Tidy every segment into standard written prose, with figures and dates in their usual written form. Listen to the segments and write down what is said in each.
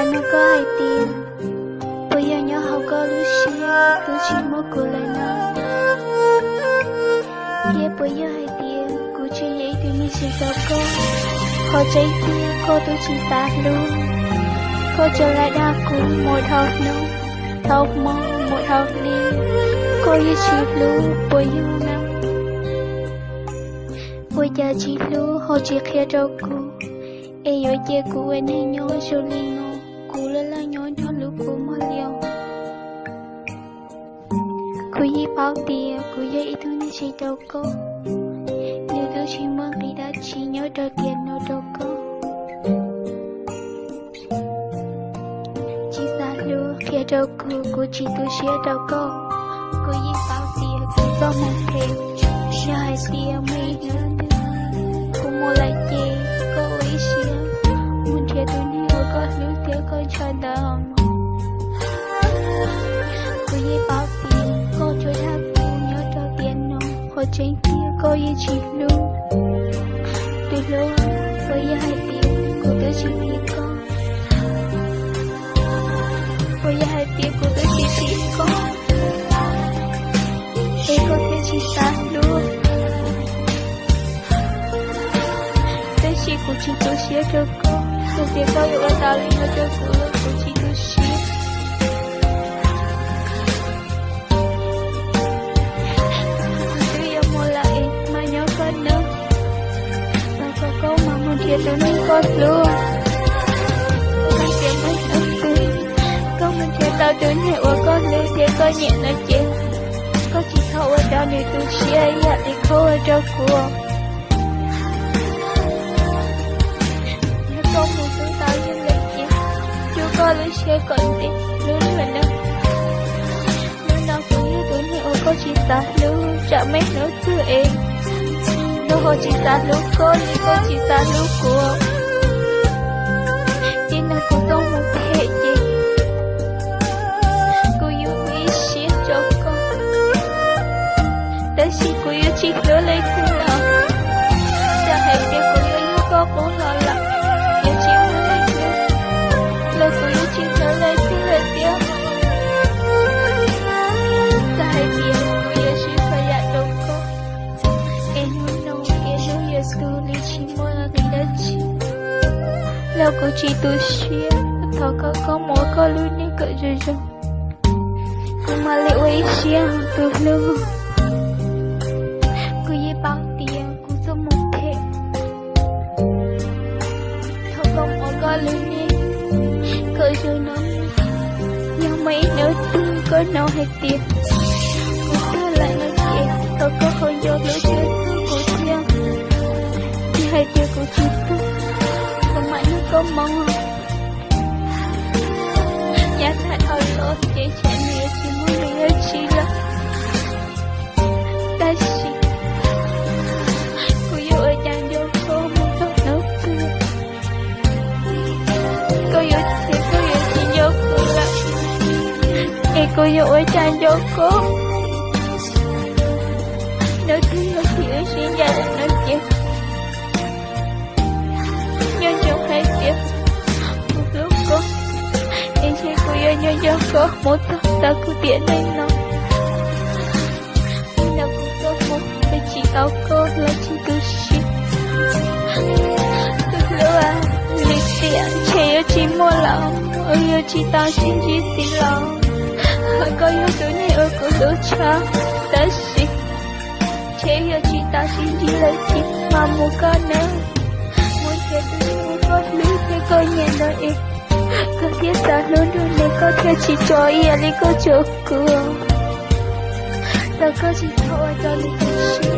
là nó có hai tiền. Bây giờ nhớ hậu có lưu xí, tôi chỉ một cô lại nó. Giờ bây giờ hai tiền, cô chỉ vậy tôi mới xin cho cô. Họ cháy tiền, cô tôi chỉ ta luôn. Cô trở lại đa cũ một học nông, học mong một học đi. Cô như chỉ lưu, bây giờ năm. Bây giờ chỉ lưu, họ chỉ khía cho cô. Ê yo che cô anh hay nhớ cho linh ngô. Cô là nhớ cho lưu cô mà liều. Cô yi bao tiền, cô yi ít hơn chỉ cho cô. Nếu tôi chỉ mong khi đã chỉ nhớ cho tiền nó cho cô. Chỉ xa lưu khía cho cô chỉ tôi xía cho cô. Cô yi bao tiền, cô có một thêm. Sẽ hai tiền mấy nữa. Cô mua lại chê, cô ý xía. Muốn thiệt tôi hiểu có lưu tiếc con cho đầm. Cô yi bao tiền, cô cho thác cô nhớ cho tiền nó. Cô tranh kia, cô yi chỉ lưu. Từ lâu, cô yi hai tiền, cô tôi chỉ biết con. Cô yi hai tiền, cô tôi chỉ biết con. Ê cô tôi chỉ xa luôn. Tôi chỉ cô chỉ tôi xía cho cô. Tôi biết có yêu ở tao lên cho cô, cô chỉ tôi xía. Tôi yêu mua lại mà nhớ con nữa. Và có câu mà muốn thiệt tôi nên con luôn. Con thiệt mấy ấm tôi. Con muốn thiệt tao tôi nhẹ của con lưu thiệt con nhẹ nó chết. Con chỉ thâu ở đó nếu tôi xía dạ thì khâu ở cho cô. Nếu con muốn tôi tao như lịch chị. Chú con lưu xía còn đi. Lưu là đâu. Lưu nào cũng như tôi nhẹ của con chỉ xa lưu. Chả mấy nữa cứ em. Lưu họ chỉ xa lưu con nhưng con chỉ xa lưu của. Chỉ là cô không muốn thể gì. Cô yêu quý xía cho con. Đã xin cô yêu chỉ nhớ lấy thương nào. Đã hãy biết cô yêu con cũng lo lắng. Yêu chỉ nhớ lấy thương. Lời cô yêu chỉ nhớ lấy thương là tiếc. Đã hãy biết cô yêu chỉ phải dạy đâu con. Em muốn nông em yêu yêu sư lý chỉ mua là người đã chỉ. Là cô chỉ tôi xuyên. Thọ có mỗi có lưu đi cỡ rồi rồi. Cô mà lại quay xuyên tôi lưu. Cô yi bao tiền, cô cho một thể. Thọ không có có lưu đi. Cỡ rồi nó. Nhưng mấy nữa tôi có nào hay tiền. Cô thơ lại nói chuyện. Thọ có không vô lỡ chơi cô chiên. Chỉ hay tiền cô chỉ tôi. Còn mãi nó có mong. Nhát thật hồi lỡ chế chạy mẹ chỉ muốn mình ở chỉ là. Ta chỉ. Cô yêu ở chàng vô cô muốn tốt nữa cười. Cô yêu chỉ vô cô là. Ê cô yêu ở chàng vô cô. Nói thương là thì ở xin gia đình nói chuyện. Nhưng trong hai việc. Một lúc cô. Em sẽ cô yêu nhau cho cô. Một tóc ta cứ tiện lên nó. Nhưng nào cô có một. Tôi chỉ áo cô là chỉ cứ shit. Tôi lưu à. Lịch tiện. Trẻ yêu chỉ mua lòng. Ôi yêu chỉ tao xin chỉ tin lòng. Hỏi có yêu tôi này ở cô lưu cho. Đã shit. Trẻ yêu chỉ tao xin chỉ lấy chỉ. Mà mua con nữa. Muốn chết tôi mua con lưu. Thế coi nhẹ đợi em. Có thiết xa luôn rồi này có thể chỉ cho yên đi có chỗ cửa. Ta có chỉ thôi cho đi có xí.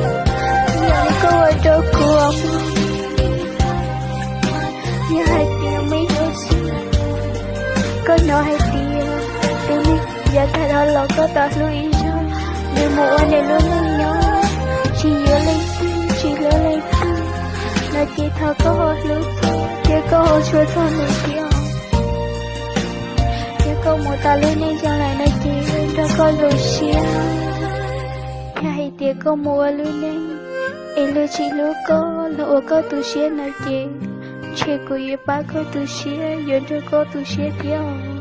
Nhà đi có ở chỗ cửa. Nhà hai tiền mấy đứa xí. Có nó hai tiền. Tôi đi giờ thay đó là có ta lưu ý cho. Nếu một anh này luôn luôn nhớ. Chỉ nhớ lên tin, chỉ nhớ lên tin. Là chỉ thơ có hồ lưu thôi. Chỉ có hồ chúa thơ này kia. Câu một ta lên nên chẳng lại nói chuyện cho con rồi xia. Hai tiếng câu mua lên nên. Em lưu chỉ lưu có lỗ có tu xia nói chuyện. 切过也把口都写，沿着高度写掉。